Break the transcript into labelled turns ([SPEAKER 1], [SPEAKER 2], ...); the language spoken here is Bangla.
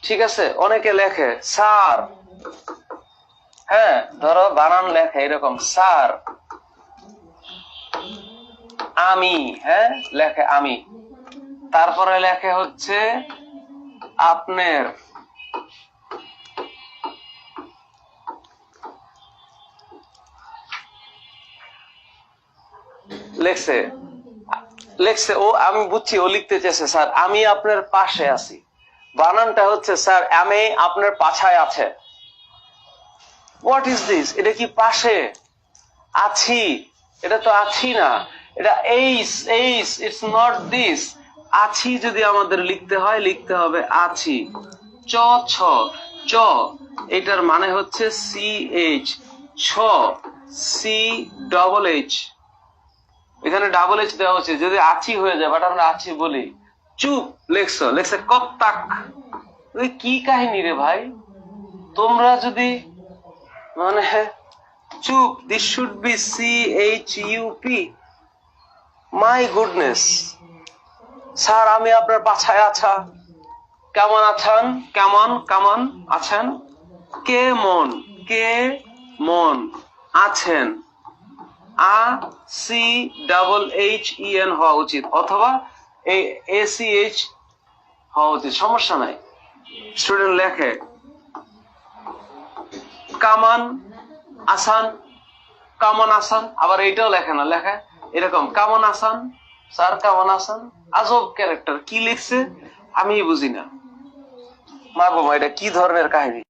[SPEAKER 1] ঠিক আছে, অনেকে লেখে স্যার, হ্যাঁ ধরো বানান লেখে এরকম স্যার, আমি, হ্যাঁ লেখে আমি, তারপরে লেখে হচ্ছে আপনার, লেখছে লেখছে ও, আমি বুঝছি ও লিখতে চেয়েছে স্যার আমি আপনার পাশে আছি, বানানটা হচ্ছে স্যার আমি আপনার পাছায় আছে। What is this? এটা কি পাশে আছি? এটা তো আছি না, এটা এইস, এইস, ইটস নট দিস। আছি যদি আমাদের লিখতে হয়, লিখতে হবে আছি। চ ছ চ, এটার মানে হচ্ছে সি এইচ, ছ সি ডবল এইচ, এখানে ডাবল এইচ দেওয়া উচিত, যদি আছি হয়ে যায়, বাট আমরা আছি বলি। চুপ, লেখছো লেখছে কত্তাক। কি কাহিনী রে ভাই, তোমরা যদি মানে চুপ, this should be C H U P. My goodness. Sir আমি আপনার পাছায় আছা, কেমন আছেন, কেমন কেমন আছেন, কে মন, কে মন আছেন, A C double H E N হওয়া উচিত, অথবা এ সি এইচ হওয়া উচিত, সমস্যা নাই। স্টুডেন্ট লেখে কামান আসান, কামন আসান, আবার এইটাও লেখে না, লেখে এরকম কামন আসান, স্যার কামন আসান। আজব ক্যারেক্টার, কি লিখছে আমি বুঝি না। মা বাবা, এটা কি ধরনের কাহিনী?